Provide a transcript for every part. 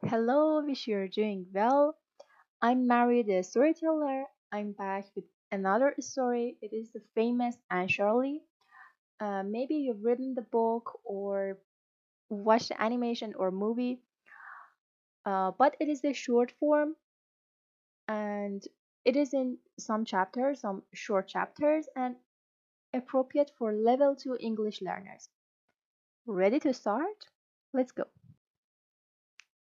Hello, wish you're doing well. I'm Mary, the storyteller. I'm back with another story. It is the famous and Shirley. Maybe you've written the book or watched the animation or movie, but it is the short form and it is in some chapters, some short chapters, and appropriate for level 2 English learners. Ready to start? Let's go.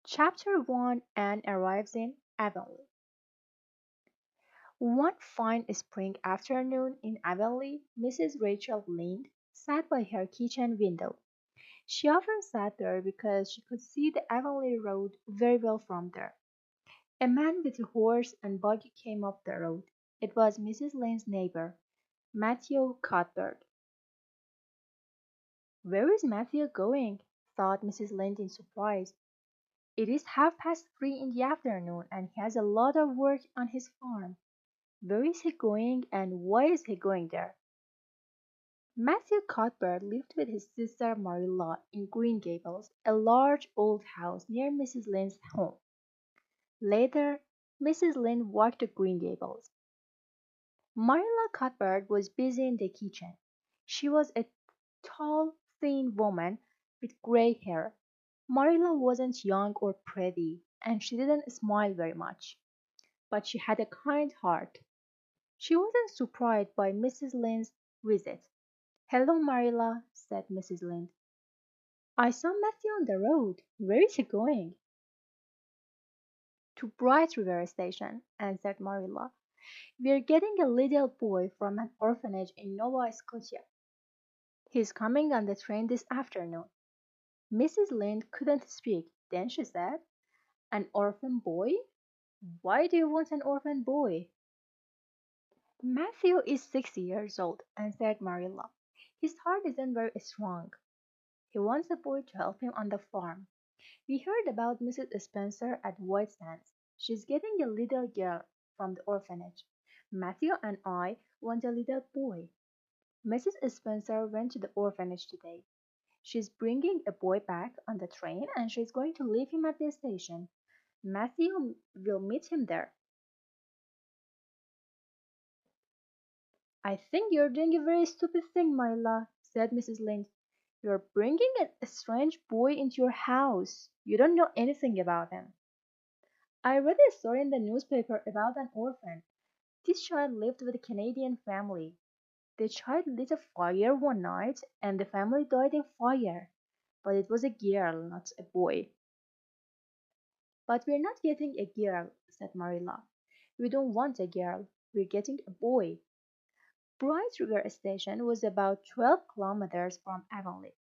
Chapter 1. Anne arrives in Avonlea. One fine spring afternoon in Avonlea, Mrs. Rachel Lynde sat by her kitchen window. She often sat there because she could see the Avonlea road very well from there. A man with a horse and buggy came up the road. It was Mrs. Lynde's neighbor, Matthew Cuthbert. "Where is Matthew going?" thought Mrs. Lynde in surprise. "It is 3:30 in the afternoon, and he has a lot of work on his farm. Where is he going, and why is he going there?" Matthew Cuthbert lived with his sister Marilla in Green Gables, a large old house near Mrs. Lynde's home. Later, Mrs. Lynde walked to Green Gables. Marilla Cuthbert was busy in the kitchen. She was a tall, thin woman with gray hair. Marilla wasn't young or pretty, and she didn't smile very much, but she had a kind heart. She wasn't surprised by Mrs. Lynde's visit. "Hello, Marilla," said Mrs. Lynde. "I saw Matthew on the road. Where is he going?" "To Bright River Station," answered Marilla. "We're getting a little boy from an orphanage in Nova Scotia. He's coming on the train this afternoon." Mrs. Lynde couldn't speak. Then she said, "An orphan boy? Why do you want an orphan boy?" "Matthew is 6 years old," answered Marilla. "His heart isn't very strong. He wants a boy to help him on the farm. We heard about Mrs. Spencer at White Sands. She's getting a little girl from the orphanage. Matthew and I want a little boy. Mrs. Spencer went to the orphanage today. She's bringing a boy back on the train and she's going to leave him at the station. Matthew will meet him there." "I think you're doing a very stupid thing, Marilla," said Mrs. Lynde. "You're bringing a strange boy into your house. You don't know anything about him." "I read a story in the newspaper about an orphan. This child lived with a Canadian family. The child lit a fire one night and the family died in fire. But it was a girl, not a boy." "But we're not getting a girl," said Marilla. "We don't want a girl. We're getting a boy." Bright River Station was about 12 kilometers from Avonlea.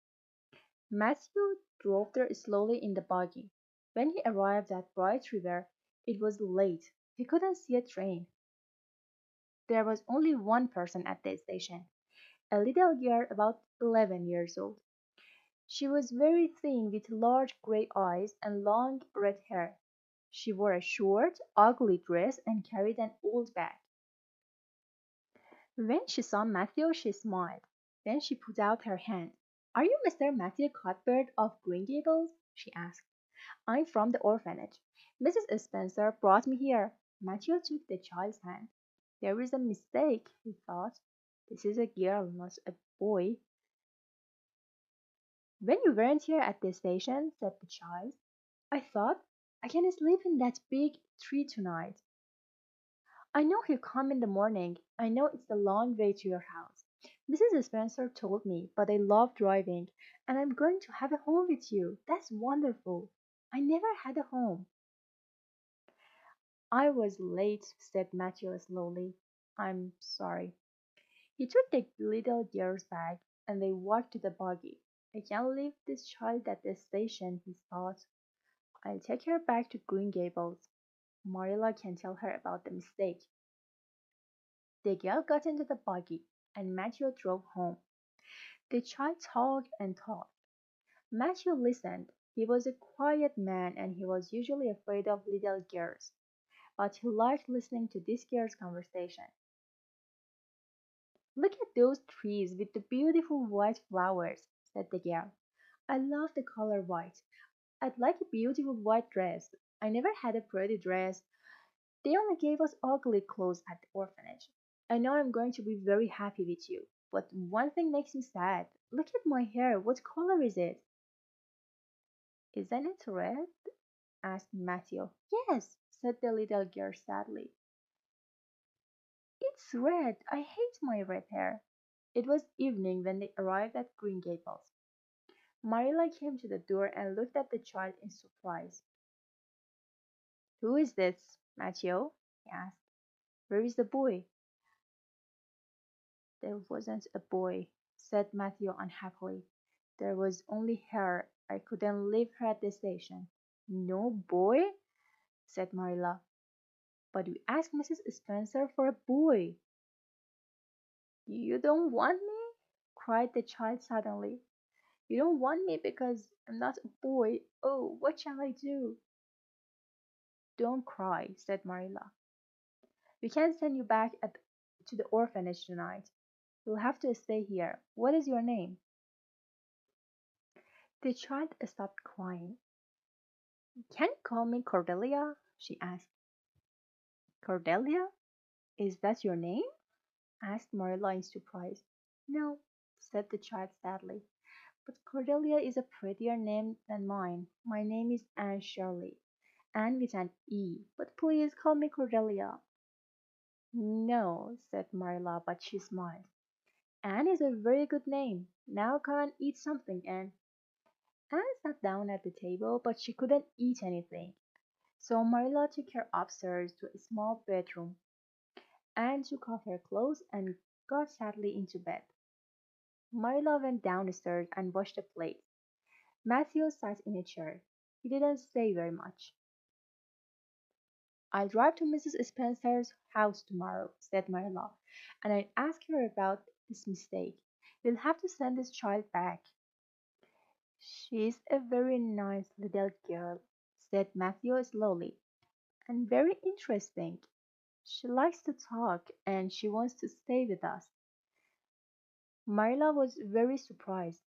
Matthew drove there slowly in the buggy. When he arrived at Bright River, it was late. He couldn't see a train. There was only one person at the station, a little girl about 11 years old. She was very thin with large gray eyes and long red hair. She wore a short, ugly dress and carried an old bag. When she saw Matthew, she smiled. Then she put out her hand. "Are you Mr. Matthew Cuthbert of Green Gables?" she asked. "I'm from the orphanage. Mrs. Spencer brought me here." Matthew took the child's hand. "There is a mistake," he thought. "This is a girl, not a boy." "When you weren't here at the station," said the child, "I thought I can sleep in that big tree tonight. I know he'll come in the morning. I know it's a long way to your house. Mrs. Spencer told me, but I love driving, and I'm going to have a home with you. That's wonderful. I never had a home." "I was late," said Matthew slowly. "I'm sorry." He took the little girl's bag, and they walked to the buggy. "I can leave this child at the station," he thought. "I'll take her back to Green Gables. Marilla can tell her about the mistake." The girl got into the buggy, and Matthew drove home. The child talked and talked. Matthew listened. He was a quiet man and he was usually afraid of little girls, but he liked listening to this girl's conversation. "Look at those trees with the beautiful white flowers," said the girl. "I love the color white. I'd like a beautiful white dress. I never had a pretty dress. They only gave us ugly clothes at the orphanage. I know I'm going to be very happy with you, but one thing makes me sad. Look at my hair. What color is it? Isn't it red? Asked Matthew. Yes, said the little girl sadly. It's red. I hate my red hair. It was evening when they arrived at Green Gables. Marilla came to the door and looked at the child in surprise. Who is this, Matthew? He asked. Where is the boy? There wasn't a boy, said Matthew unhappily. There was only her. I couldn't leave her at the station. No boy? Said Marilla. But we asked Mrs. Spencer for a boy. You don't want me? Cried the child suddenly. You don't want me because I'm not a boy. Oh, what shall I do? Don't cry, said Marilla. We can't send you back to the orphanage tonight. You'll have to stay here. What is your name? The child stopped crying. Can you call me Cordelia? She asked. Cordelia? Is that your name? Asked Marilla in surprise. No, said the child sadly. But Cordelia is a prettier name than mine. My name is Anne Shirley. Anne with an E. But please call me Cordelia. No, said Marilla, but she smiled. Anne is a very good name. Now come and eat something, Anne. Anne sat down at the table, but she couldn't eat anything. So Marilla took her upstairs to a small bedroom. Anne took off her clothes and got sadly into bed. Marilla went downstairs and washed the plates. Matthew sat in a chair. He didn't say very much. I'll drive to Mrs. Spencer's house tomorrow, said Marilla, and I'll ask her about this mistake. We'll have to send this child back. She's a very nice little girl, said Matthew slowly, and very interesting. She likes to talk and she wants to stay with us. Marilla was very surprised.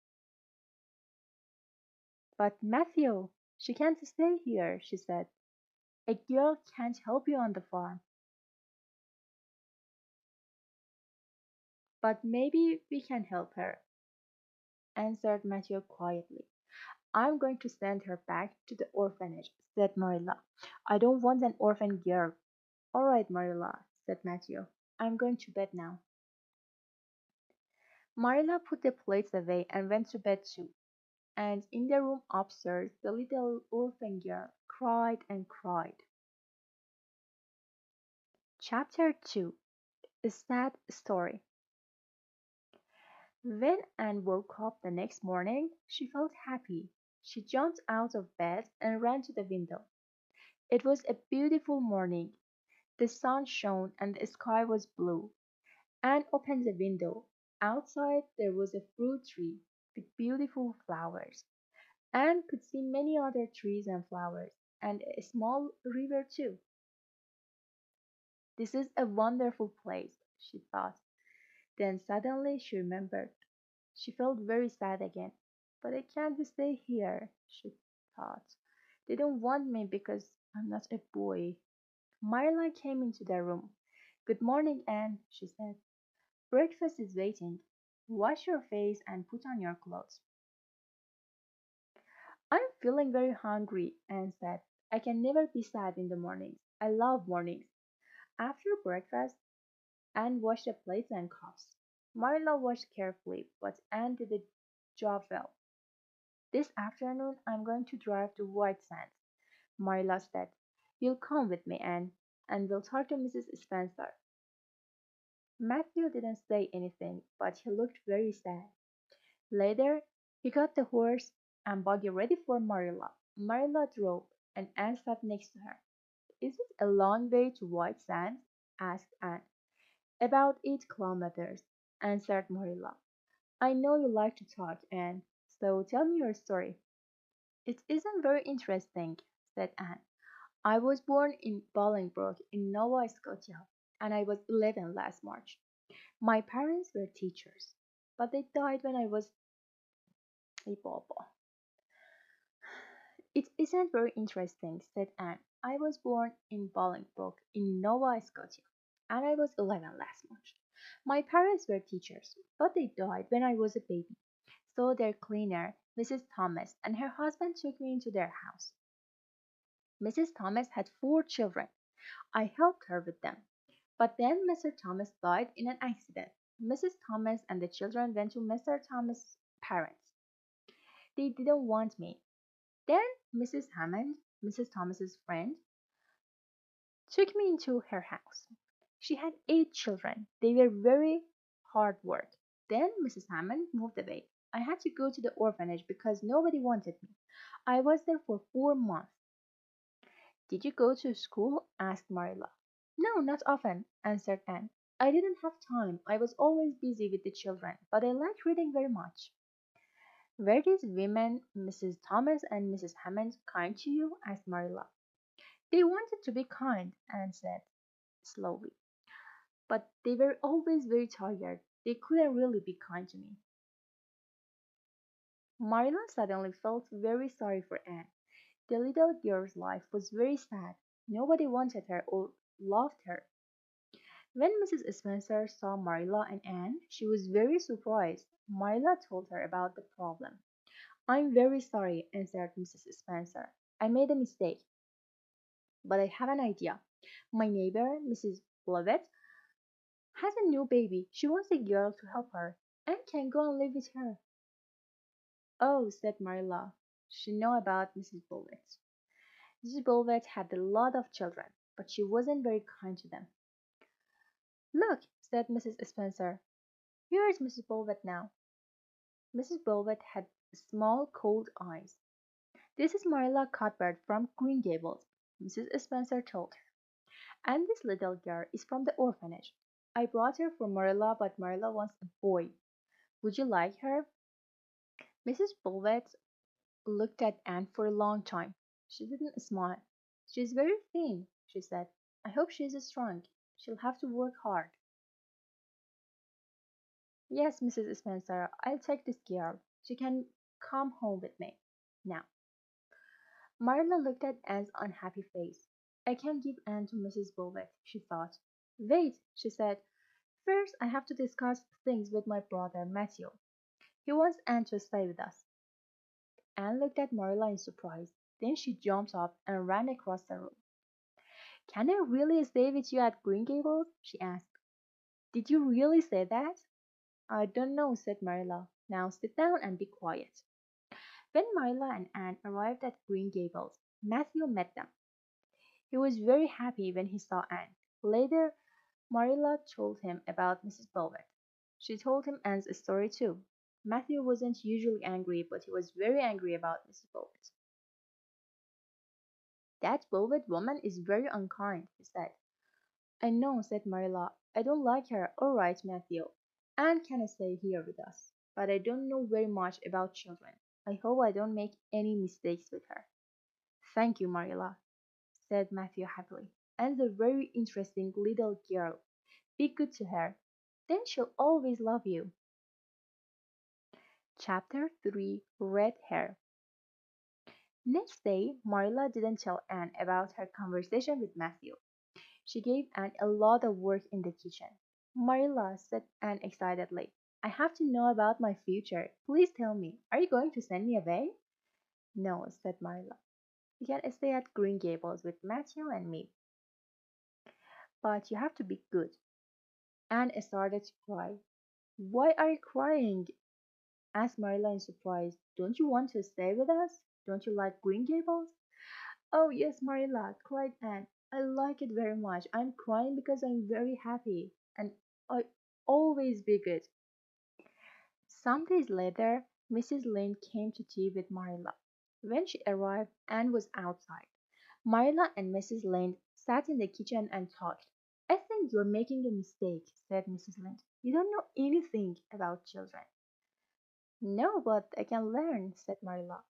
But Matthew, she can't stay here, she said. A girl can't help you on the farm. But maybe we can help her, answered Matthew quietly. I'm going to send her back to the orphanage, said Marilla. I don't want an orphan girl. All right, Marilla, said Matthew. I'm going to bed now. Marilla put the plates away and went to bed too. And in the room upstairs, the little orphan girl cried and cried. Chapter 2. A Sad Story. When Anne woke up the next morning, she felt happy. She jumped out of bed and ran to the window. It was a beautiful morning. The sun shone and the sky was blue. Anne opened the window. Outside there was a fruit tree with beautiful flowers. Anne could see many other trees and flowers, and a small river too. This is a wonderful place, she thought. Then suddenly she remembered. She felt very sad again. But I can't stay here, she thought. They don't want me because I'm not a boy. Marilla came into the room. Good morning, Anne, she said. Breakfast is waiting. Wash your face and put on your clothes. I'm feeling very hungry, Anne said. I can never be sad in the mornings. I love mornings. After breakfast, Anne washed the plates and cups. Marilla washed carefully, but Anne did the job well. This afternoon I'm going to drive to White Sands, Marilla said. You'll come with me, Anne, and we'll talk to Mrs. Spencer. Matthew didn't say anything, but he looked very sad. Later, he got the horse and buggy ready for Marilla. Marilla drove, and Anne sat next to her. Is it a long way to White Sands? Asked Anne. About 8 kilometers, answered Marilla. I know you like to talk, Anne, so tell me your story. It isn't very interesting, said Anne. I was born in Bolingbroke in Nova Scotia, and I was 11 last March. My parents were teachers, but they died when I was a baba. It isn't very interesting, said Anne. I was born in Bolingbroke, in Nova Scotia, and I was 11 last March. My parents were teachers, but they died when I was a baby. So their cleaner, Mrs. Thomas, and her husband took me into their house. Mrs. Thomas had 4 children. I helped her with them. But then Mr. Thomas died in an accident. Mrs. Thomas and the children went to Mr. Thomas's parents. They didn't want me. Then Mrs. Hammond, Mrs. Thomas's friend, took me into her house. She had 8 children. They were very hard work. Then Mrs. Hammond moved away. I had to go to the orphanage because nobody wanted me. I was there for 4 months. Did you go to school? Asked Marilla. No, not often, answered Anne. I didn't have time. I was always busy with the children, but I liked reading very much. Were these women, Mrs. Thomas and Mrs. Hammond, kind to you? Asked Marilla. They wanted to be kind, Anne said slowly, but they were always very tired. They couldn't really be kind to me. Marilla suddenly felt very sorry for Anne. The little girl's life was very sad. Nobody wanted her or loved her. When Mrs. Spencer saw Marilla and Anne, she was very surprised. Marilla told her about the problem. I'm very sorry, answered Mrs. Spencer. I made a mistake, but I have an idea. My neighbor, Mrs. Lovett, has a new baby. She wants a girl to help her and can go and live with her. Oh, said Marilla. She knew about Mrs. Bullet. Mrs. Bullet had a lot of children, but she wasn't very kind to them. Look, said Mrs. Spencer. Here is Mrs. Bullet now. Mrs. Bullet had small, cold eyes. This is Marilla Cuthbert from Green Gables, Mrs. Spencer told her. And this little girl is from the orphanage. I brought her for Marilla, but Marilla wants a boy. Would you like her? Mrs. Bullet looked at Anne for a long time. She didn't smile. She's very thin, she said. I hope she's strong. She'll have to work hard. Yes, Mrs. Spencer, I'll take this girl. She can come home with me. Now, Marilla looked at Anne's unhappy face. I can't give Anne to Mrs. Bullet, she thought. Wait, she said. First, I have to discuss things with my brother, Matthew. He wants Anne to stay with us. Anne looked at Marilla in surprise. Then she jumped up and ran across the room. Can I really stay with you at Green Gables? She asked. Did you really say that? I don't know, said Marilla. Now sit down and be quiet. When Marilla and Anne arrived at Green Gables, Matthew met them. He was very happy when he saw Anne. Later, Marilla told him about Mrs. Bullet. She told him Anne's story too. Matthew wasn't usually angry, but he was very angry about Mrs. Bullet. That Bullet woman is very unkind, he said. I know, said Marilla. I don't like her. All right, Matthew. Anne can stay here with us, but I don't know very much about children. I hope I don't make any mistakes with her. Thank you, Marilla, said Matthew happily. Anne's a very interesting little girl. Be good to her. Then she'll always love you. Chapter 3 Red Hair. Next day, Marilla didn't tell Anne about her conversation with Matthew. She gave Anne a lot of work in the kitchen. Marilla, said Anne excitedly, I have to know about my future. Please tell me, are you going to send me away? No, said Marilla. You can stay at Green Gables with Matthew and me. But you have to be good. Anne started to cry. Why are you crying? Asked Marilla in surprise. Don't you want to stay with us? Don't you like Green Gables? Oh, yes, Marilla, cried Anne. I like it very much. I'm crying because I'm very happy, and I always be good. Some days later, Mrs. Lynde came to tea with Marilla. When she arrived, Anne was outside. Marilla and Mrs. Lynde sat in the kitchen and talked. I think you're making a mistake, said Mrs. Lynde. You don't know anything about children. No, but I can learn, said Marilla.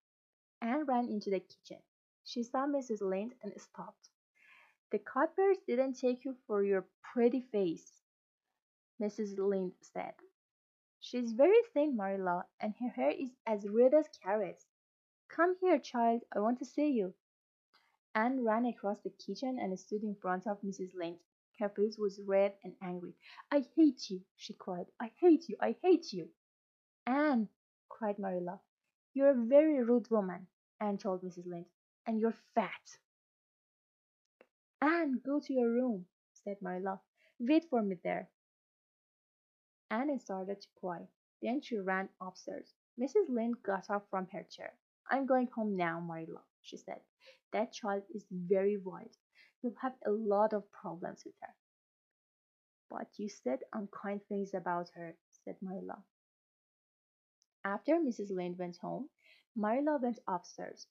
Anne ran into the kitchen. She saw Mrs. Lynde and stopped. The Cuthberts didn't take you for your pretty face, Mrs. Lynde said. She's very thin, Marilla, and her hair is as red as carrots. Come here, child, I want to see you. Anne ran across the kitchen and stood in front of Mrs. Lynde. Her face was red and angry. I hate you, she cried. I hate you, I hate you. Anne, cried Marilla, you're a very rude woman, Anne told Mrs. Lynde, and you're fat. Anne, go to your room, said Marilla. Wait for me there. Anne started to cry. Then she ran upstairs. Mrs. Lynde got up from her chair. I'm going home now, Marilla, she said. That child is very wild. You'll have a lot of problems with her. But you said unkind things about her, said Marilla. After Mrs. Lynde went home, Marilla went upstairs.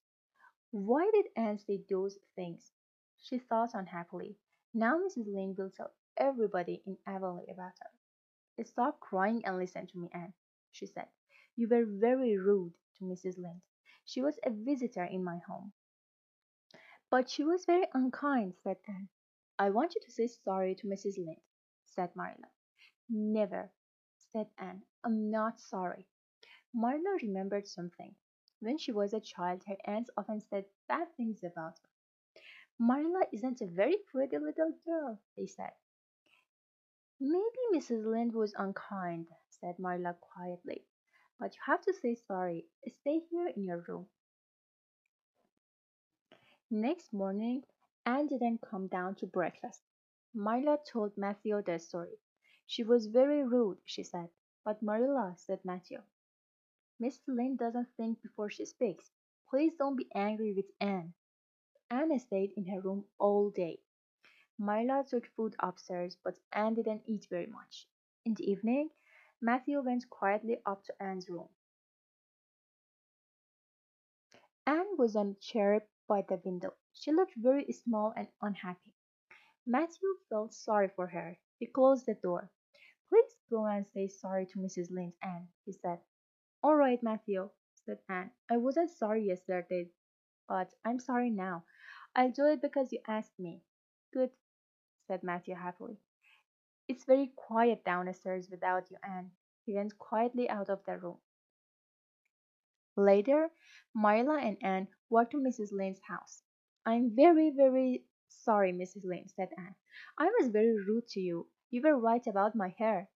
Why did Anne say those things? She thought unhappily. Now Mrs. Lynde will tell everybody in Avonlea about her. Stop crying and listen to me, Anne, she said. You were very rude to Mrs. Lynde. She was a visitor in my home. But she was very unkind, said Anne. I want you to say sorry to Mrs. Lynde, said Marilla. Never, said Anne. I'm not sorry. Marilla remembered something. When she was a child, her aunts often said bad things about her. Marilla isn't a very pretty little girl, they said. Maybe Mrs. Lynde was unkind, said Marilla quietly. But you have to say sorry. Stay here in your room. Next morning, Anne didn't come down to breakfast. Marilla told Matthew the story. She was very rude, she said. But Marilla, said Matthew, Miss Lynde doesn't think before she speaks. Please don't be angry with Anne. Anne stayed in her room all day. Marilla took food upstairs, but Anne didn't eat very much. In the evening, Matthew went quietly up to Anne's room. Anne was on a chair by the window. She looked very small and unhappy. Matthew felt sorry for her. He closed the door. Please go and say sorry to Mrs. Lynde, Anne, he said. All right, Matthew, said Anne. I wasn't sorry yesterday, but I'm sorry now. I'll do it because you asked me. Good, said Matthew happily. It's very quiet downstairs without you, Anne. He went quietly out of the room. Later, Marilla and Anne walked to Mrs. Lynde's house. I'm very, very sorry, Mrs. Lynde, said Anne. I was very rude to you. You were right about my hair.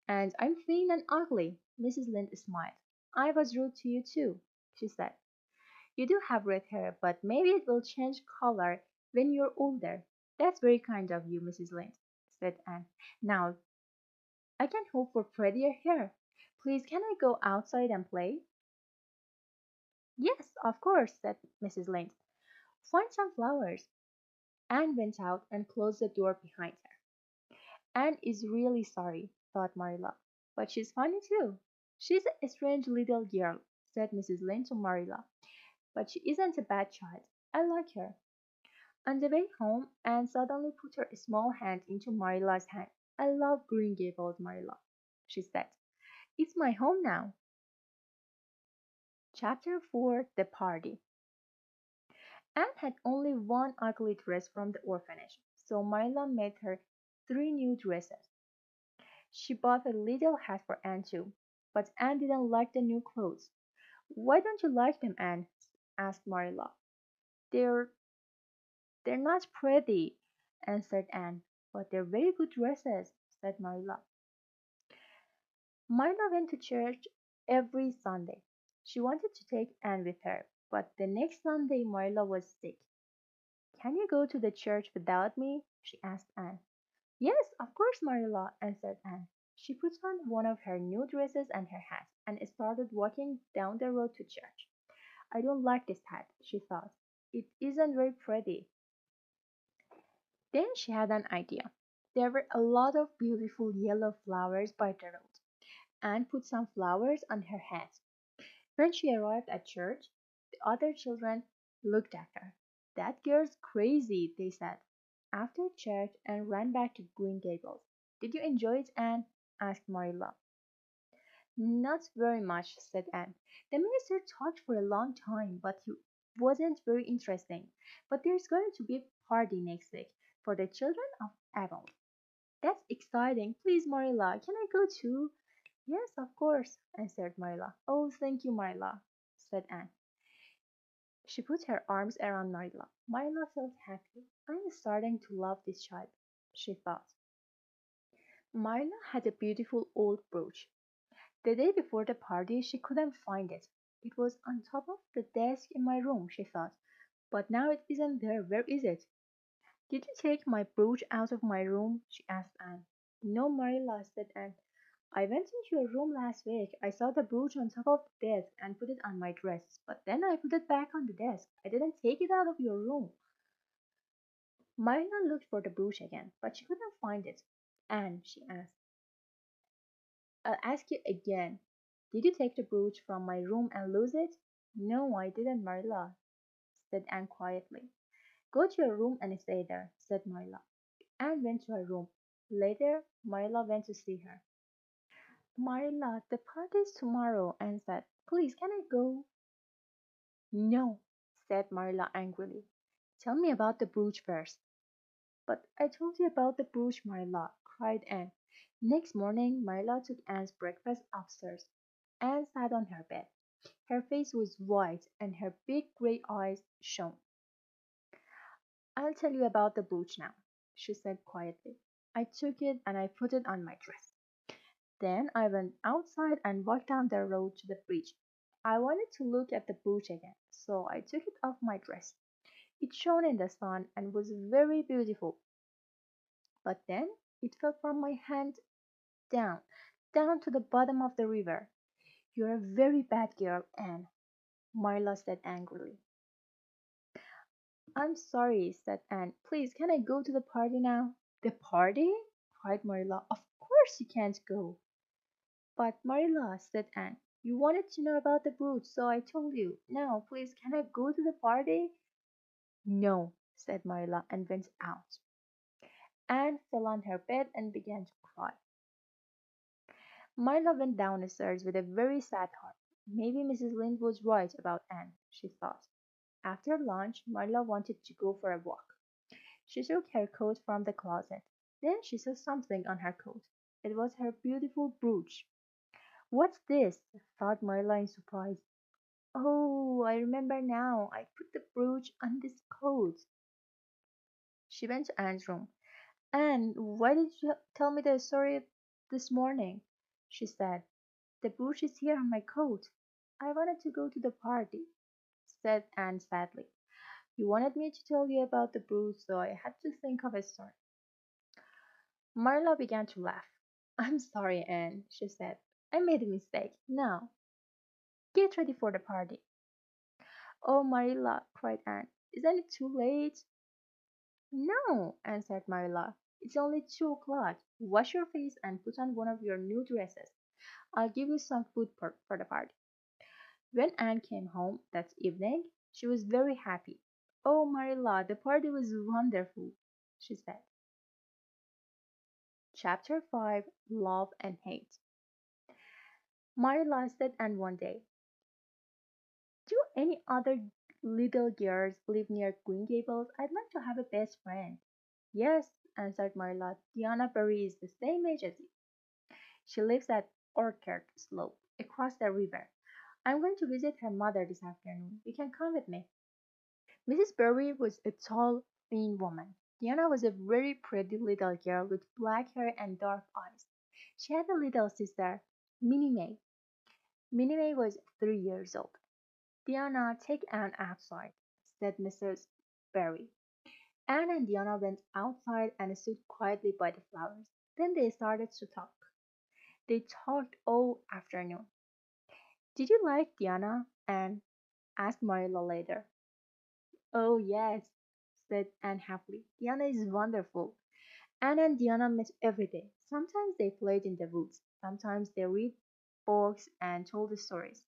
And I'm thin and ugly. Mrs. Lynde smiled. I was rude to you too, she said. You do have red hair, but maybe it will change color when you're older. That's very kind of you, Mrs. Lynde, said Anne. Now, I can hope for prettier hair. Please, can I go outside and play? Yes, of course, said Mrs. Lynde. Find some flowers. Anne went out and closed the door behind her. Anne is really sorry, thought Marilla, but she's funny too. She's a strange little girl, said Mrs. Lynde to Marilla, but she isn't a bad child. I like her. On the way home, Anne suddenly put her small hand into Marilla's hand. I love Green Gables, Marilla, she said. It's my home now. Chapter 4 The Party. Anne had only one ugly dress from the orphanage, so Marilla made her 3 new dresses. She bought a little hat for Anne too, but Anne didn't like the new clothes. Why don't you like them, Anne? Asked Marilla. They're they're not pretty, answered Anne. But they're very good dresses, said Marilla. Marilla went to church every Sunday. She wanted to take Anne with her, but the next Sunday Marilla was sick. Can you go to the church without me? She asked Anne. Yes, of course, Marilla, answered Anne. She put on one of her new dresses and her hat and started walking down the road to church. I don't like this hat, she thought. It isn't very pretty. Then she had an idea. There were a lot of beautiful yellow flowers by the road. Anne put some flowers on her hat. When she arrived at church, the other children looked at her. That girl's crazy, they said. After church, Anne ran back to Green Gables. Did you enjoy it, Anne? Asked Marilla. Not very much, said Anne. The minister talked for a long time, but he wasn't very interesting. But there's going to be a party next week for the children of Avon. That's exciting. Please, Marilla, can I go too? Yes, of course, answered Marilla. Oh, thank you, Marilla, said Anne. She put her arms around Marilla. Marilla felt happy. I'm starting to love this child, she thought. Marilla had a beautiful old brooch. The day before the party, she couldn't find it. It was on top of the desk in my room, she thought. But now it isn't there. Where is it? Did you take my brooch out of my room? She asked Anne. No, Marilla, said Anne. I went into your room last week. I saw the brooch on top of the desk and put it on my dress. But then I put it back on the desk. I didn't take it out of your room. Marilla looked for the brooch again, but she couldn't find it. Anne, she asked, I'll ask you again. Did you take the brooch from my room and lose it? No, I didn't, Marilla, said Anne quietly. Go to your room and stay there, said Marilla. Anne went to her room. Later, Marilla went to see her. Marilla, the party's tomorrow, Anne said. Please, can I go? No, said Marilla angrily. Tell me about the brooch first. But I told you about the brooch, Marilla, cried Anne. Next morning, Marilla took Anne's breakfast upstairs. Anne sat on her bed. Her face was white and her big gray eyes shone. I'll tell you about the brooch now, she said quietly. I took it and I put it on my dress. Then I went outside and walked down the road to the bridge. I wanted to look at the brooch again, so I took it off my dress. It shone in the sun and was very beautiful. But then it fell from my hand down, down to the bottom of the river. You're a very bad girl, Anne, Marilla said angrily. I'm sorry, said Anne. Please, can I go to the party now? The party? Cried Marilla. Of course you can't go. But Marilla, said Anne, you wanted to know about the brooch, so I told you. Now, please, can I go to the party? No, said Marilla and went out. Anne fell on her bed and began to cry. Marilla went downstairs with a very sad heart. Maybe Mrs. Lynde was right about Anne, she thought. After lunch, Marilla wanted to go for a walk. She took her coat from the closet. Then she saw something on her coat. It was her beautiful brooch. What's this? Thought Marilla in surprise. Oh, I remember now. I put the brooch on this coat. She went to Anne's room. Anne, why did you tell me the story this morning? She said. The brooch is here on my coat. I wanted to go to the party, said Anne sadly. You wanted me to tell you about the brooch, so I had to think of a story. Marilla began to laugh. I'm sorry, Anne, she said. I made a mistake. Now, get ready for the party. Oh, Marilla, cried Anne. Isn't it too late? No, answered Marilla. It's only 2 o'clock. Wash your face and put on one of your new dresses. I'll give you some food for the party. When Anne came home that evening, she was very happy. Oh, Marilla, the party was wonderful, she said. Chapter 5 Love and Hate. Marilla said Anne one day, do any other little girls live near Green Gables? I'd like to have a best friend. Yes, answered Marilla. Diana Barry is the same age as you. She lives at Orchard Slope, across the river. I'm going to visit her mother this afternoon. You can come with me. Mrs. Barry was a tall, thin woman. Diana was a very pretty little girl with black hair and dark eyes. She had a little sister, Minnie May. Minnie May was 3 years old. Diana, take Anne outside, said Mrs. Barry. Anne and Diana went outside and stood quietly by the flowers. Then they started to talk. They talked all afternoon. Did you like Diana? Anne asked Marilla later. Oh, yes, said Anne happily. Diana is wonderful. Anne and Diana met every day. Sometimes they played in the woods. Sometimes they read books and told stories.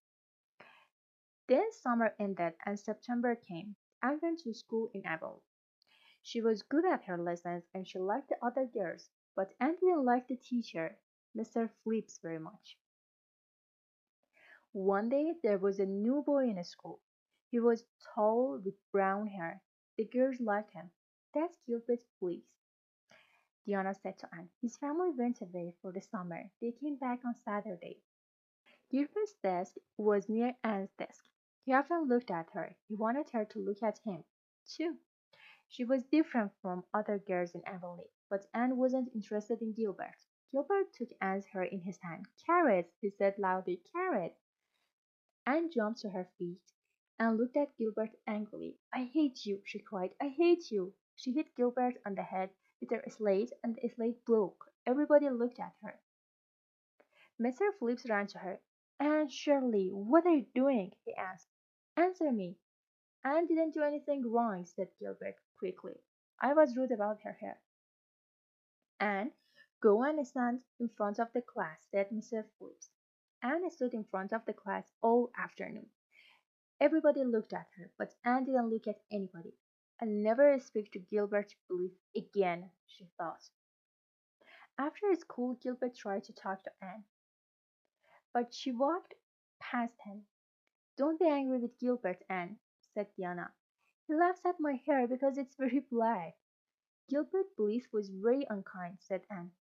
Then summer ended and September came. Anne went to school in Avon. She was good at her lessons and she liked the other girls, but Anne didn't like the teacher, Mr. Phillips, very much. One day there was a new boy in school. He was tall with brown hair. The girls liked him. That's Gilbert Phillips, Diana said to Anne. His family went away for the summer. They came back on Saturday. Gilbert's desk was near Anne's desk. He often looked at her. He wanted her to look at him, too. She was different from other girls in Avonlea, but Anne wasn't interested in Gilbert. Gilbert took Anne's hair in his hand. Carrots, he said loudly, carrots. Anne jumped to her feet and looked at Gilbert angrily. I hate you, she cried. I hate you. She hit Gilbert on the head with her slate, and the slate broke. Everybody looked at her. Mr. Phillips ran to her. Anne Shirley, what are you doing? He asked. Answer me. Anne didn't do anything wrong, said Gilbert quickly. I was rude about her hair. Anne, go and stand in front of the class, said Mr. Phillips. Anne stood in front of the class all afternoon. Everybody looked at her, but Anne didn't look at anybody. I'll never speak to Gilbert Blythe again, she thought. After school, Gilbert tried to talk to Anne, but she walked past him. Don't be angry with Gilbert, Anne, said Diana. He laughs at my hair because it's very black. Gilbert Blythe was very unkind, said Anne.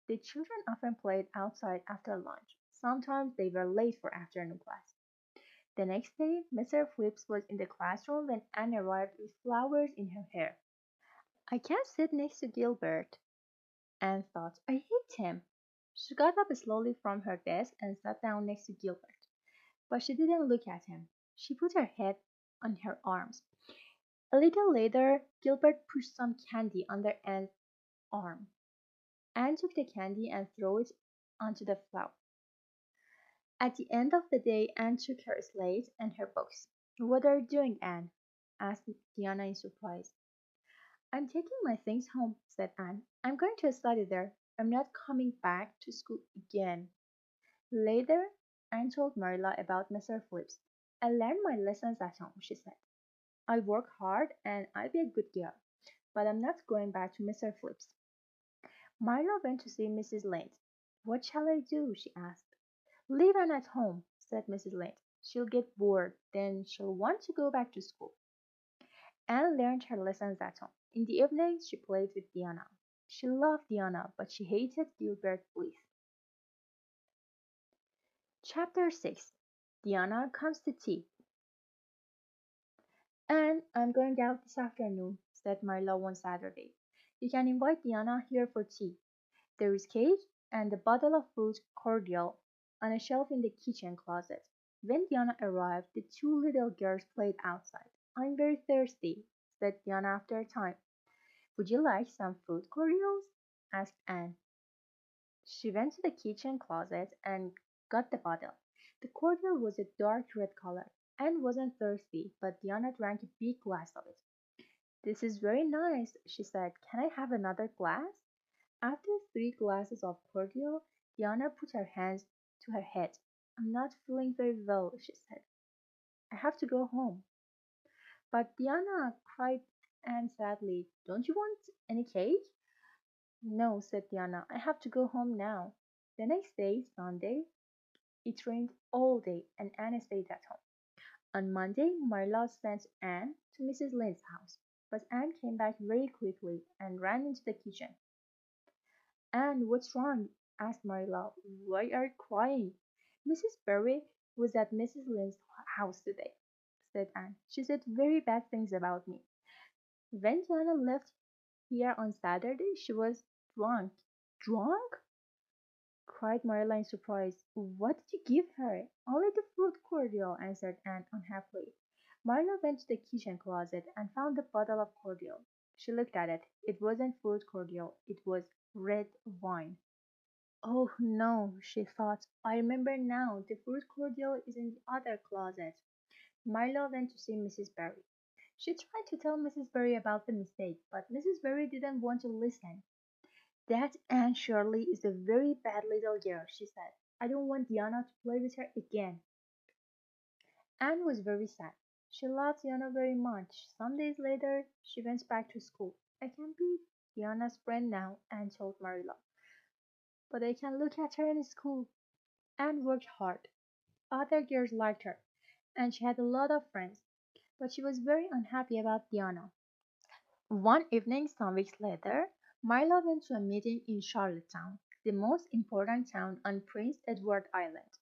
The children often played outside after lunch. Sometimes they were late for afternoon class. The next day, Mr. Phillips was in the classroom when Anne arrived with flowers in her hair. I can't sit next to Gilbert, Anne thought. I hate him. She got up slowly from her desk and sat down next to Gilbert. But she didn't look at him. She put her head on her arms. A little later, Gilbert pushed some candy under Anne's arm. Anne took the candy and threw it onto the floor. At the end of the day, Anne took her slate and her books. What are you doing, Anne? Asked Diana in surprise. I'm taking my things home, said Anne. I'm going to study there. I'm not coming back to school again. Later, Anne told Marilla about Mr. Phillips. I learned my lessons at home, she said. I'll work hard and I'll be a good girl, but I'm not going back to Mr. Phillips. Marilla went to see Mrs. Lynde. What shall I do? She asked. Leave Anne at home, said Mrs. Lynde. She'll get bored, then she'll want to go back to school. Anne learned her lessons at home. In the evenings, she played with Diana. She loved Diana, but she hated Gilbert Blythe. Chapter 6. Diana Comes to Tea. Anne, I'm going out this afternoon, said Marilla one Saturday. You can invite Diana here for tea. There is cake and a bottle of fruit cordial on a shelf in the kitchen closet. When Diana arrived, the two little girls played outside. I'm very thirsty, said Diana after a time. Would you like some fruit cordials? Asked Anne. She went to the kitchen closet and got the bottle. The cordial was a dark red color. Anne wasn't thirsty, but Diana drank a big glass of it. This is very nice, she said. Can I have another glass? After 3 glasses of cordial, Diana put her hands to her head. I'm not feeling very well, she said. I have to go home. But Diana, cried Anne sadly, don't you want any cake? No, said Diana, I have to go home now. The next day, Sunday, it rained all day and Anne stayed at home. On Monday, Marilla sent Anne to Mrs. Lynde's house, but Anne came back very quickly and ran into the kitchen. Anne, what's wrong? Asked Marilla. Why are you crying? Mrs. Barry was at Mrs. Lynde's house today, said Anne. She said very bad things about me. When Diana left here on Saturday, she was drunk. Drunk? Cried Marilla in surprise. What did you give her? Only the fruit cordial, answered Anne unhappily. Marilla went to the kitchen closet and found the bottle of cordial. She looked at it. It wasn't fruit cordial, it was red wine. Oh no, she thought. I remember now. The fruit cordial is in the other closet. Marilla went to see Mrs. Barry. She tried to tell Mrs. Barry about the mistake, but Mrs. Barry didn't want to listen. That Anne Shirley is a very bad little girl, she said. I don't want Diana to play with her again. Anne was very sad. She loved Diana very much. Some days later, she went back to school. I can be Diana's friend now, Anne told Marilla. But I can look at her in school. Anne worked hard. Other girls liked her, and she had a lot of friends. But she was very unhappy about Diana. One evening, some weeks later, Marilla went to a meeting in Charlottetown, the most important town on Prince Edward Island.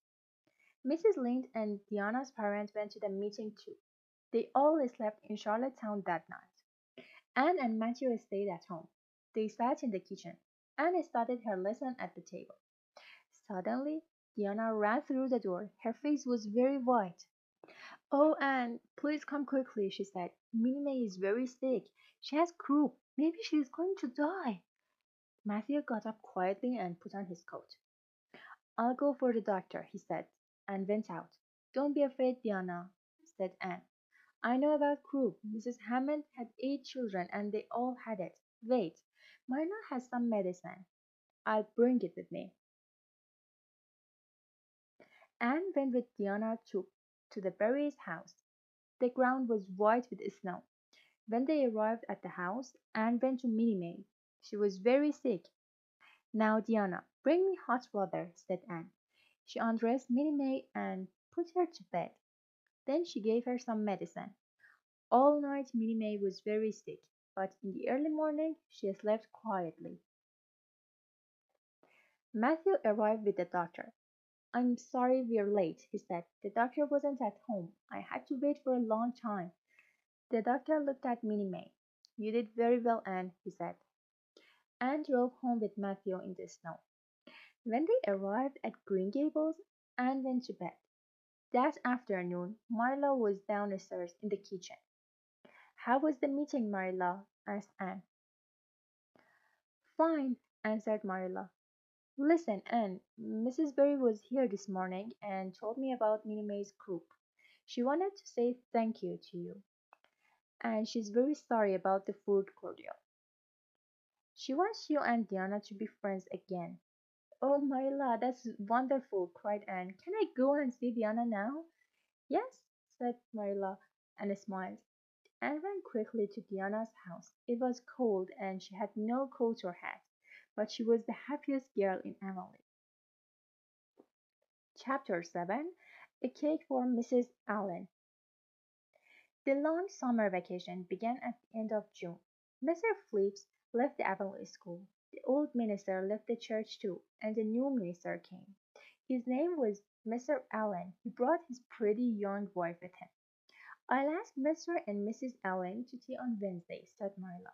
Mrs. Lind and Diana's parents went to the meeting too. They all slept in Charlottetown that night. Anne and Matthew stayed at home. They sat in the kitchen. Anne started her lesson at the table. Suddenly, Diana ran through the door. Her face was very white. "Oh, Anne, please come quickly," she said. "Minnie May is very sick. She has croup. Maybe she is going to die." Matthew got up quietly and put on his coat. "I'll go for the doctor," he said, and went out. "Don't be afraid, Diana," said Anne. "I know about croup. Mrs. Hammond had 8 children, and they all had it. Wait, Marilla has some medicine. I'll bring it with me." Anne went with Diana to the Berries' house. The ground was white with snow. When they arrived at the house, Anne went to Minnie May. She was very sick. "Now, Diana, bring me hot water," said Anne. She undressed Minnie May and put her to bed. Then she gave her some medicine. All night Minnie May was very sick, but in the early morning she slept quietly. Matthew arrived with the doctor. "I'm sorry we're late," he said. "The doctor wasn't at home. I had to wait for a long time." The doctor looked at Minnie May. "You did very well, Anne," he said. Anne drove home with Matthew in the snow. When they arrived at Green Gables, Anne went to bed. That afternoon, Marilla was downstairs in the kitchen. "How was the meeting, Marilla?" asked Anne. "Fine," answered Marilla. "Listen, Anne, Mrs. Barry was here this morning and told me about Minnie May's croup. She wanted to say thank you to you, and she's very sorry about the fruit cordial. She wants you and Diana to be friends again." "Oh, Marilla, that's wonderful," cried Anne. "Can I go and see Diana now?" "Yes," said Marilla, and smiled. Anne ran quickly to Diana's house. It was cold, and she had no coat or hat, but she was the happiest girl in Avonlea. Chapter 7. A Cake for Mrs. Allen. The long summer vacation began at the end of June. Mr. Phillips left the Avonlea school. The old minister left the church too, and a new minister came. His name was Mr. Allen. He brought his pretty young wife with him. "I'll ask Mr. and Mrs. Allen to tea on Wednesday," said Marilla.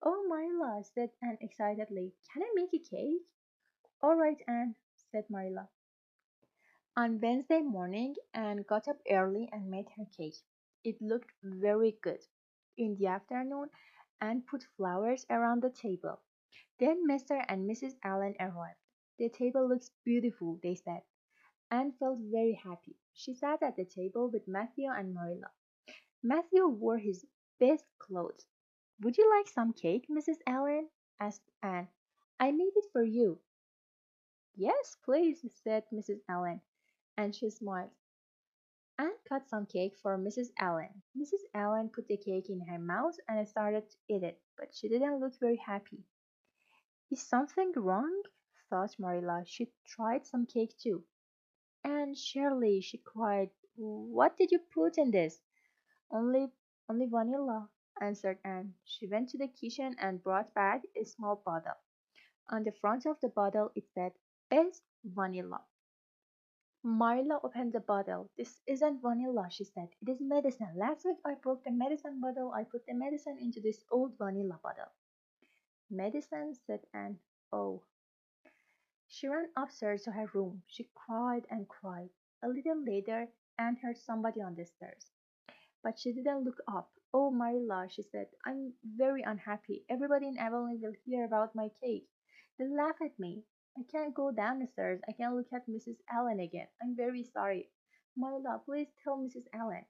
"Oh, Marilla," said Anne excitedly, "can I make a cake?" "All right, Anne," said Marilla. On Wednesday morning Anne got up early and made her cake. It looked very good. In the afternoon Anne put flowers around the table. Then Mr. and Mrs. Allen arrived. "The table looks beautiful," they said. Anne felt very happy. She sat at the table with Matthew and Marilla. Matthew wore his best clothes. "Would you like some cake, Mrs. Allen?" asked Anne. "I made it for you." "Yes, please," said Mrs. Allen, and she smiled. Anne cut some cake for Mrs. Allen. Mrs. Allen put the cake in her mouth and started to eat it, but she didn't look very happy. "Is something wrong?" thought Marilla. She tried some cake too. "Anne Shirley," she cried, "what did you put in this?" "Only only vanilla," answered Anne. She went to the kitchen and brought back a small bottle. On the front of the bottle it said, "Best vanilla." Marilla opened the bottle. "This isn't vanilla," she said. "It is medicine. Last week I broke the medicine bottle. I put the medicine into this old vanilla bottle." "Medicine?" said Anne. "Oh." She ran upstairs to her room. She cried and cried. A little later Anne heard somebody on the stairs, but she didn't look up. "Oh, Marilla," she said, "I'm very unhappy. Everybody in Avonlea will hear about my cake. They'll laugh at me. I can't go downstairs. I can't look at Mrs. Allen again. I'm very sorry. Marilla, please tell Mrs. Allen."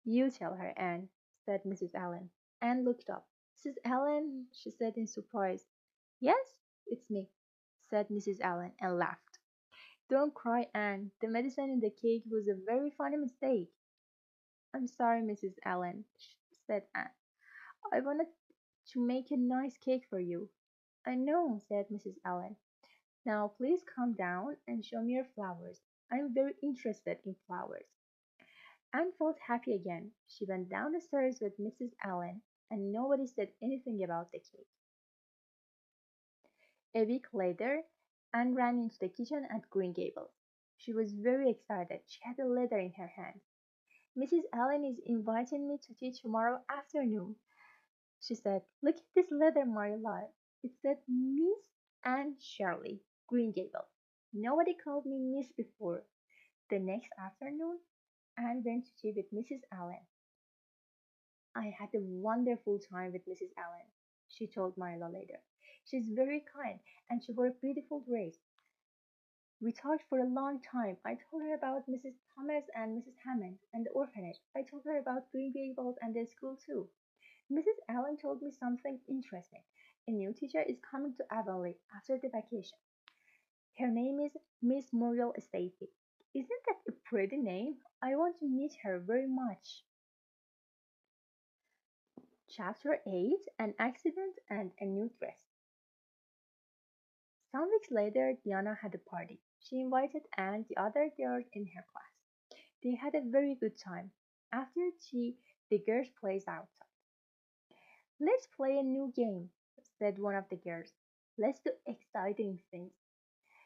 "You tell her, Anne," said Mrs. Allen. Anne looked up. "Mrs. Allen," she said in surprise. "Yes, it's me," said Mrs. Allen, and laughed. "Don't cry, Anne. The medicine in the cake was a very funny mistake." "I'm sorry, Mrs. Allen," said Anne. "I wanted to make a nice cake for you." "I know," said Mrs. Allen. "Now please come down and show me your flowers. I'm very interested in flowers." Anne felt happy again. She went downstairs with Mrs. Allen, and nobody said anything about the cake. A week later Anne ran into the kitchen at Green Gables. She was very excited. She had a letter in her hand. Mrs. Allen is inviting me to tea tomorrow afternoon, she said. Look at this letter, Marilla. It said Miss Anne Shirley, Green Gables. Nobody called me Miss before. The next afternoon, Anne went to tea with Mrs. Allen. I had a wonderful time with Mrs. Allen, she told Marilla later. She's very kind, and she wore a beautiful dress. We talked for a long time. I told her about Mrs. Thomas and Mrs. Hammond and the orphanage. I told her about Green Gables and the school too. Mrs. Allen told me something interesting. A new teacher is coming to Avonlea after the vacation. Her name is Miss Muriel Stacy. Isn't that a pretty name? I want to meet her very much. Chapter 8, An Accident and a New Dress. Some weeks later, Diana had a party. She invited Anne and the other girls in her class. They had a very good time. After tea, the girls played outside. Let's play a new game, said one of the girls. Let's do exciting things.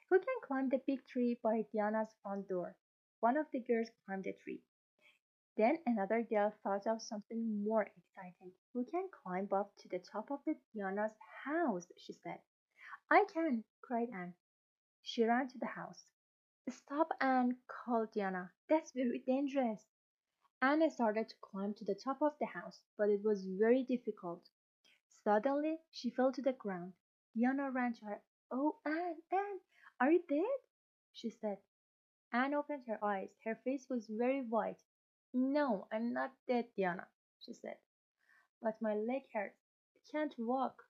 Who can climb the big tree by Diana's front door? One of the girls climbed the tree. Then another girl thought of something more exciting. Who can climb up to the top of the Diana's house? She said. I can, cried Anne. She ran to the house. Stop, Anne, called Diana. That's very dangerous. Anne started to climb to the top of the house, but it was very difficult. Suddenly, she fell to the ground. Diana ran to her. Oh, Anne, Anne, are you dead? She said. Anne opened her eyes. Her face was very white. No, I'm not dead, Diana, she said. But my leg hurts. I can't walk.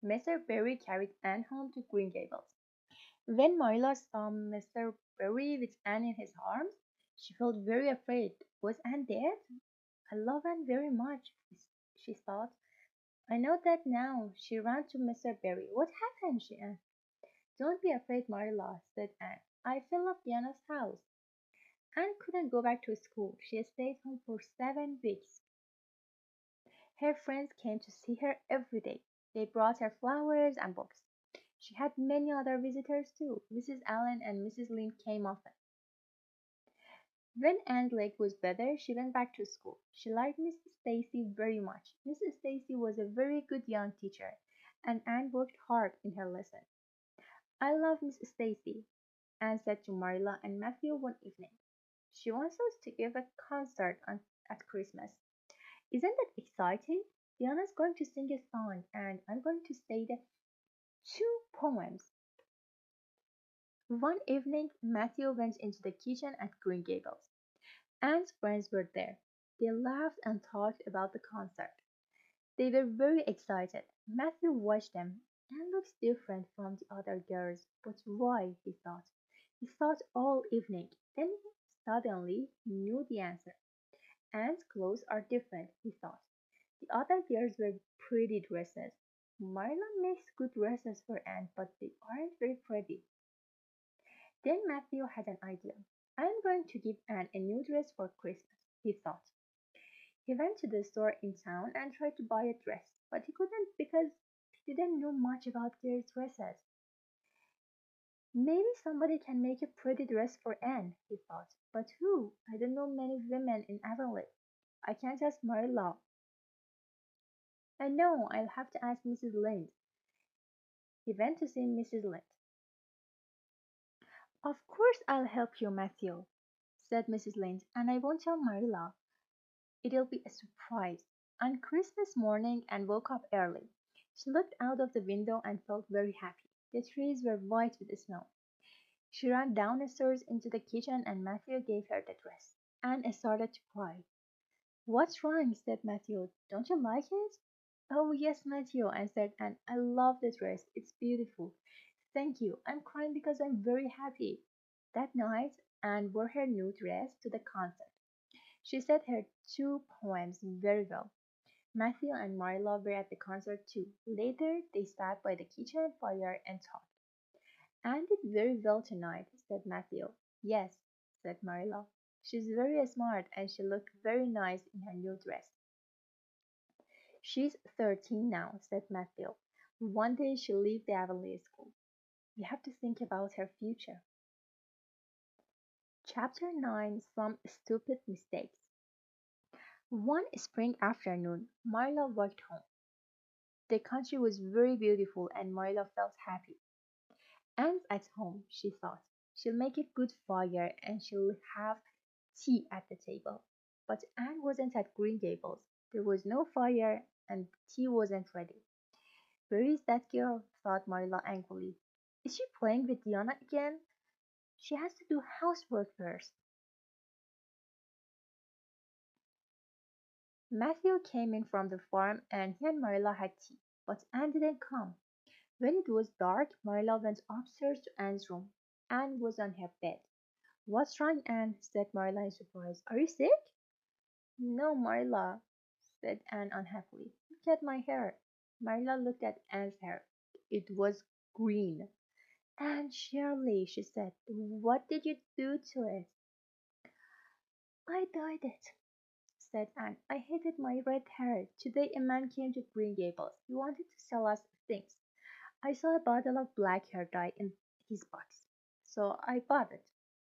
Mr. Barry carried Anne home to Green Gables. When Marilla saw Mr. Barry with Anne in his arms, she felt very afraid. Was Anne dead? I love Anne very much, she thought. I know that now. She ran to Mr. Barry. What happened? She asked. Don't be afraid, Marilla, said Anne. I fell off Diana's house. Anne couldn't go back to school. She stayed home for 7 weeks. Her friends came to see her every day. They brought her flowers and books. She had many other visitors too. Mrs. Allen and Mrs. Lynde came often. When Anne's leg was better, she went back to school. She liked Mrs. Stacy very much. Mrs. Stacy was a very good young teacher, and Anne worked hard in her lessons. I love Miss Stacy, Anne said to Marilla and Matthew one evening. She wants us to give a concert at Christmas. Isn't that exciting? Diana's going to sing a song, and I'm going to say the 2 poems. One evening, Matthew went into the kitchen at Green Gables. Anne's friends were there. They laughed and talked about the concert. They were very excited. Matthew watched them. Anne looks different from the other girls. But why? He thought. He thought all evening. Then he suddenly knew the answer. Anne's clothes are different, he thought. The other girls wear pretty dresses. Marilla makes good dresses for Anne, but they aren't very pretty. Then Matthew had an idea. I'm going to give Anne a new dress for Christmas, he thought. He went to the store in town and tried to buy a dress, but he couldn't because he didn't know much about girls' dresses. Maybe somebody can make a pretty dress for Anne, he thought. But who? I don't know many women in Avonlea. I can't ask Marilla. I know, I'll have to ask Mrs. Lynde. He went to see Mrs. Lynde. Of course I'll help you, Matthew, said Mrs. Lynde, and I won't tell Marilla. It'll be a surprise. On Christmas morning and woke up early. She looked out of the window and felt very happy. The trees were white with snow. She ran downstairs into the kitchen and Matthew gave her the dress. Anne started to cry. What's wrong? Said Matthew. Don't you like it? Oh, yes, Matthew, answered Anne. I love the dress. It's beautiful. Thank you. I'm crying because I'm very happy. That night, Anne wore her new dress to the concert. She said her 2 poems very well. Matthew and Marilla were at the concert too. Later, they sat by the kitchen fire and talked. Anne did very well tonight, said Matthew. Yes, said Marilla. She's very smart and she looked very nice in her new dress. She's 13 now, said Matthew. One day she'll leave the Avonlea school. We have to think about her future. Chapter 9, Some Stupid Mistakes. One spring afternoon, Marla walked home. The country was very beautiful and Marla felt happy. Anne's at home, she thought. She'll make a good fire and she'll have tea at the table. But Anne wasn't at Green Gables. There was no fire and tea wasn't ready. Where is that girl? Thought Marilla angrily. Is she playing with Diana again? She has to do housework first. Matthew came in from the farm and he and Marilla had tea, but Anne didn't come. When it was dark, Marilla went upstairs to Anne's room. Anne was on her bed. What's wrong, Anne? Said Marilla in surprise. Are you sick? No, Marilla, said Anne unhappily. Look at my hair. Marilla looked at Anne's hair. It was green. Anne Shirley, she said, what did you do to it? I dyed it, said Anne. I hated my red hair. Today a man came to Green Gables. He wanted to sell us things. I saw a bottle of black hair dye in his box, so I bought it.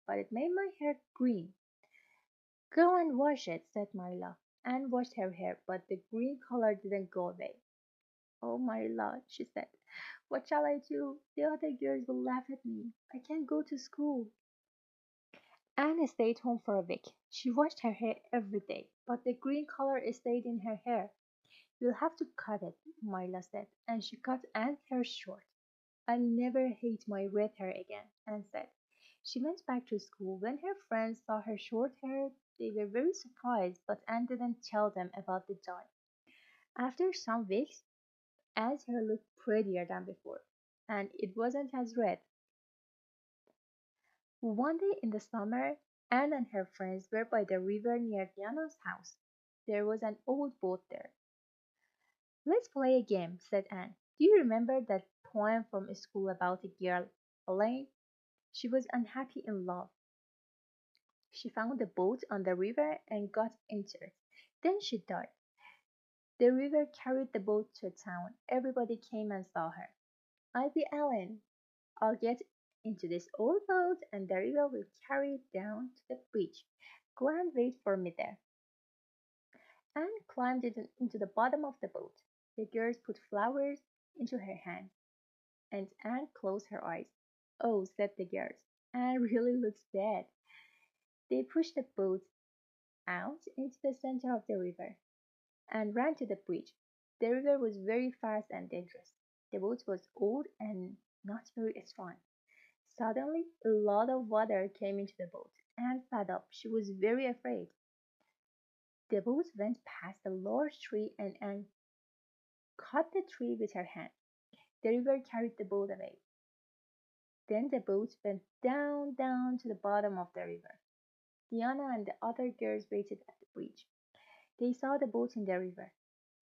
But it made my hair green. Go and wash it, said Marilla. Anne washed her hair, but the green color didn't go away. Oh, Marilla, she said, what shall I do? The other girls will laugh at me. I can't go to school. Anne stayed home for a week. She washed her hair every day, but the green color stayed in her hair. You'll have to cut it, Marilla said, and she cut Anne's hair short. I'll never hate my red hair again, Anne said. She went back to school. When her friends saw her short hair, they were very surprised, but Anne didn't tell them about the dye. After some weeks, Anne's hair looked prettier than before, and it wasn't as red. One day in the summer, Anne and her friends were by the river near Diana's house. There was an old boat there. Let's play a game, said Anne. Do you remember that poem from school about a girl, Elaine? She was unhappy in love. She found a boat on the river and got into it. Then she died. The river carried the boat to a town. Everybody came and saw her. I'll be Ellen. I'll get into this old boat and the river will carry it down to the bridge. Go and wait for me there. Anne climbed into the bottom of the boat. The girls put flowers into her hands, and Anne closed her eyes. Oh, said the girls, Anne really looks bad. They pushed the boat out into the center of the river and ran to the bridge. The river was very fast and dangerous. The boat was old and not very strong. Suddenly, a lot of water came into the boat. Anne sat up. She was very afraid. The boat went past a large tree and Anne caught the tree with her hand. The river carried the boat away. Then the boat went down to the bottom of the river. Diana and the other girls waited at the bridge. They saw the boat in the river,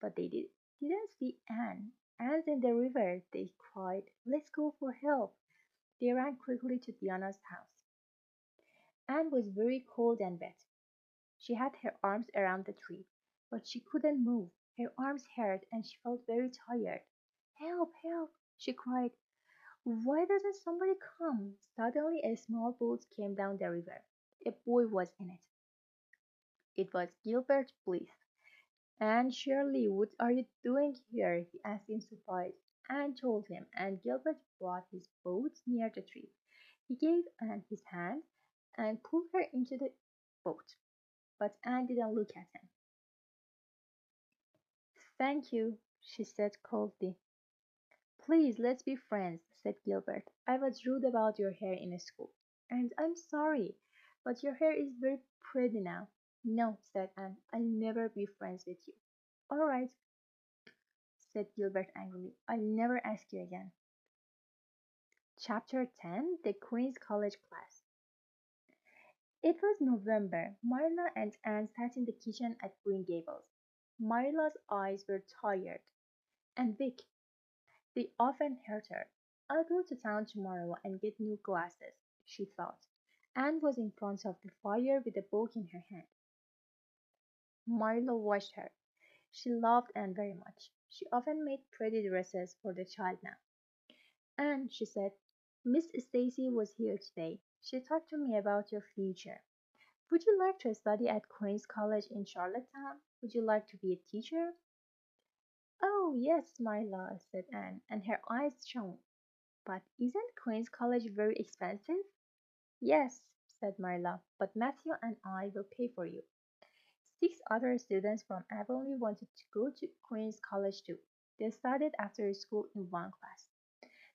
but they didn't see Anne. Anne's in the river, they cried. Let's go for help. They ran quickly to Diana's house. Anne was very cold and wet. She had her arms around the tree, but she couldn't move. Her arms hurt and she felt very tired. Help, help, she cried. Why doesn't somebody come? Suddenly a small boat came down the river. A boy was in it. It was Gilbert Blythe. Anne Shirley, what are you doing here? He asked in surprise. Anne told him, and Gilbert brought his boat near the tree. He gave Anne his hand and pulled her into the boat, but Anne didn't look at him. Thank you, she said coldly. Please, let's be friends, said Gilbert. I was rude about your hair in school, and I'm sorry, but your hair is very pretty now. No, said Anne, I'll never be friends with you. All right, said Gilbert angrily. I'll never ask you again. Chapter 10, The Queen's College Class. It was November. Marilla and Anne sat in the kitchen at Green Gables. Marilla's eyes were tired and weak. They often hurt her. I'll go to town tomorrow and get new glasses, she thought. Anne was in front of the fire with a book in her hand. Marilla watched her. She loved Anne very much. She often made pretty dresses for the child now. And she said, Miss Stacy was here today. She talked to me about your future. Would you like to study at Queen's College in Charlottetown? Would you like to be a teacher? Oh, yes, Marla, said Anne, and her eyes shone. But isn't Queen's College very expensive? Yes, said Marla, but Matthew and I will pay for you. 6 other students from Avonlea wanted to go to Queen's College too. They studied after school in one class,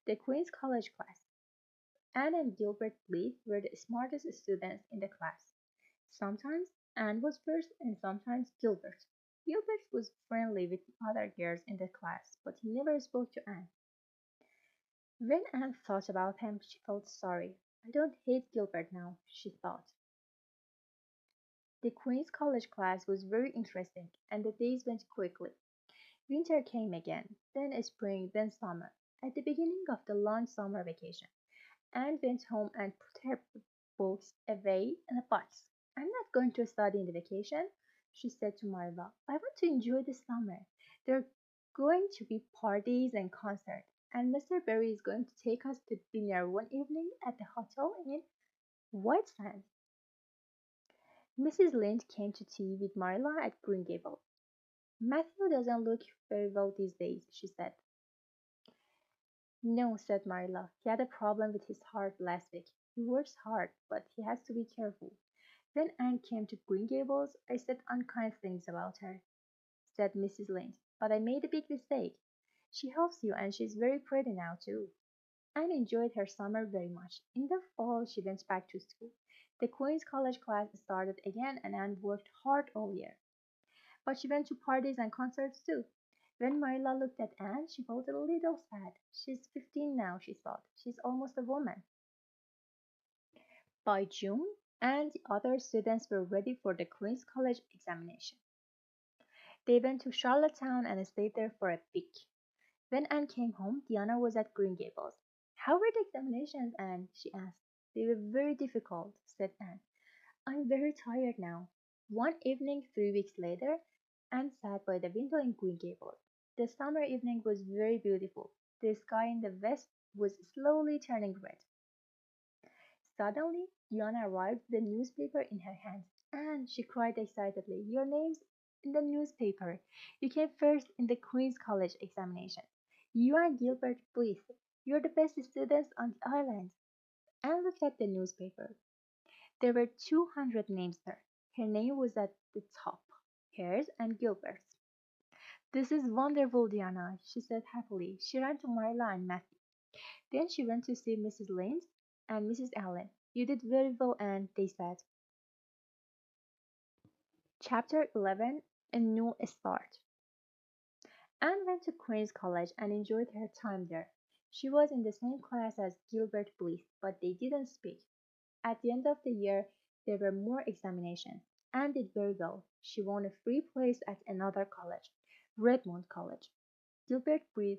the Queen's College class. Anne and Gilbert Blythe were the smartest students in the class. Sometimes Anne was first and sometimes Gilbert. Gilbert was friendly with the other girls in the class, but he never spoke to Anne. When Anne thought about him, she felt sorry. I don't hate Gilbert now, she thought. The Queen's College class was very interesting, and the days went quickly. Winter came again, then spring, then summer. At the beginning of the long summer vacation, Anne went home and put her books away in a box. I'm not going to study in the vacation, she said to Marla. I want to enjoy the summer. There are going to be parties and concerts, and Mr. Berry is going to take us to dinner one evening at the hotel in White Sands. Mrs. Lynde came to tea with Marla at Green Gables. Matthew doesn't look very well these days, she said. No, said Marla. He had a problem with his heart last week. He works hard, but he has to be careful. When Anne came to Green Gables, I said unkind things about her, said Mrs. Lynde. But I made a big mistake. She helps you, and she's very pretty now, too. Anne enjoyed her summer very much. In the fall, she went back to school. The Queen's College class started again, and Anne worked hard all year. But she went to parties and concerts, too. When Marilla looked at Anne, she felt a little sad. She's 15 now, she thought. She's almost a woman. By June, Anne and the other students were ready for the Queen's College examination. They went to Charlottetown and stayed there for a week. When Anne came home, Diana was at Green Gables. How were the examinations, Anne? She asked. They were very difficult, said Anne. I'm very tired now. One evening, 3 weeks later, Anne sat by the window in Green Gables. The summer evening was very beautiful. The sky in the west was slowly turning red. Suddenly, Diana arrived with a newspaper in her hand. Anne, she cried excitedly, your name's in the newspaper. You came first in the Queen's College examination. You are Gilbert Blythe. You're the best students on the island. Anne looked at the newspaper. There were 200 names there. Her name was at the top, hers and Gilbert's. This is wonderful, Diana, she said happily. She ran to Marilla and Matthew. Then she went to see Mrs. Lynde and Mrs. Allen. You did very well, Anne, they said. Chapter 11, A New Start. Anne went to Queen's College and enjoyed her time there. She was in the same class as Gilbert Blythe, but they didn't speak. At the end of the year, there were more examinations. Anne did very well. She won a free place at another college, Redmond College. Gilbert Blythe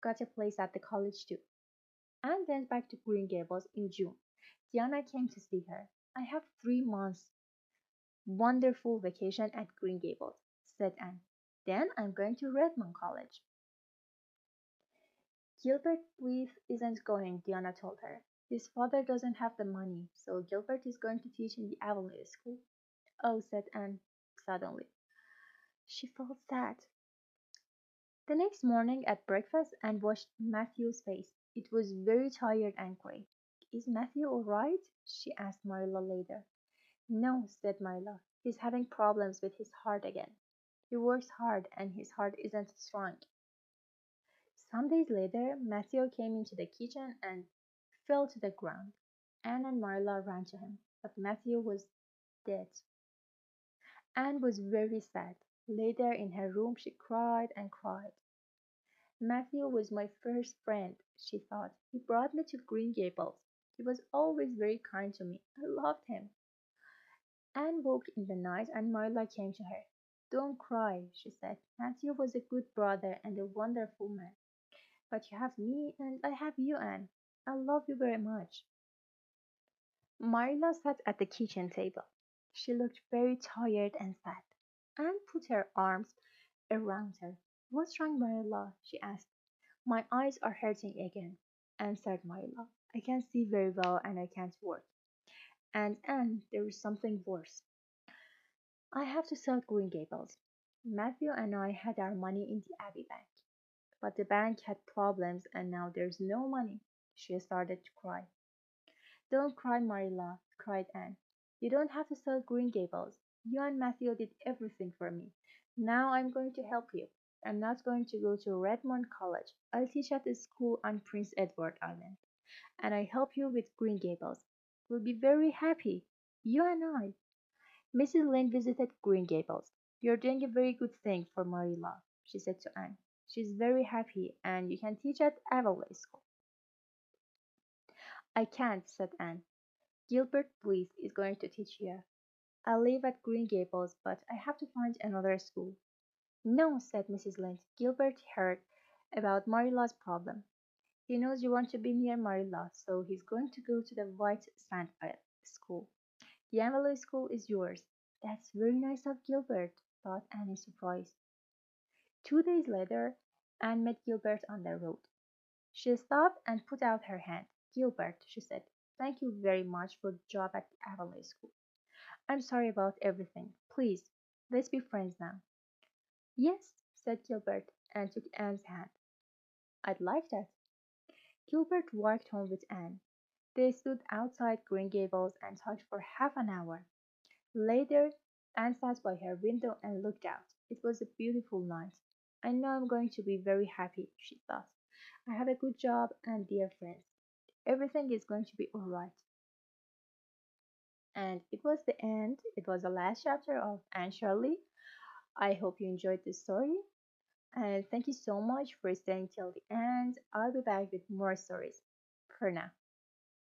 got a place at the college too. Anne went back to Green Gables in June. Diana came to see her. I have 3 months wonderful vacation at Green Gables, said Anne. Then I'm going to Redmond College. Gilbert Blythe isn't going, Diana told her. His father doesn't have the money, so Gilbert is going to teach in the Avonlea school. Oh, said Anne suddenly. She felt sad. The next morning at breakfast, Anne washed Matthew's face. It was very tired and gray. Is Matthew all right? She asked Marilla later. No, said Marilla. He's having problems with his heart again. He works hard and his heart isn't strong. Some days later, Matthew came into the kitchen and fell to the ground. Anne and Marilla ran to him, but Matthew was dead. Anne was very sad. Later in her room, she cried and cried. Matthew was my first friend, she thought. He brought me to Green Gables. He was always very kind to me. I loved him. Anne woke in the night and Marilla came to her. Don't cry, she said. Matthew was a good brother and a wonderful man. But you have me and I have you, Anne. I love you very much. Marilla sat at the kitchen table. She looked very tired and sad. Anne put her arms around her. What's wrong, Marilla? She asked. My eyes are hurting again, answered Marilla. I can't see very well and I can't work. And there is something worse. I have to sell Green Gables. Matthew and I had our money in the Abbey Bank, but the bank had problems and now there's no money. She started to cry. Don't cry, Marilla, cried Anne. You don't have to sell Green Gables. You and Matthew did everything for me. Now I'm going to help you. I'm not going to go to Redmond College. I'll teach at a school on Prince Edward Island. And I help you with Green Gables. We'll be very happy. You and I. Mrs. Lynde visited Green Gables. You're doing a very good thing for Marilla, she said to Anne. She's very happy, and you can teach at Avonlea School. I can't, said Anne. Gilbert Blythe is going to teach here. I live at Green Gables, but I have to find another school. No, said Mrs. Lynde. Gilbert heard about Marilla's problem. He knows you want to be near Marilla, so he's going to go to the White Sand School. The Avonlea School is yours. That's very nice of Gilbert, thought Anne in surprise. 2 days later, Anne met Gilbert on the road. She stopped and put out her hand. Gilbert, she said, thank you very much for the job at the Avonlea School. I'm sorry about everything. Please, let's be friends now. Yes, said Gilbert, and took Anne's hand. I'd like that. Gilbert walked home with Anne. They stood outside Green Gables and talked for half an hour. Later, Anne sat by her window and looked out. It was a beautiful night. I know I'm going to be very happy, she thought. I have a good job and dear friends. Everything is going to be all right. And it was the end. It was the last chapter of Anne Shirley. I hope you enjoyed this story. And thank you so much for staying till the end. I'll be back with more stories. For now.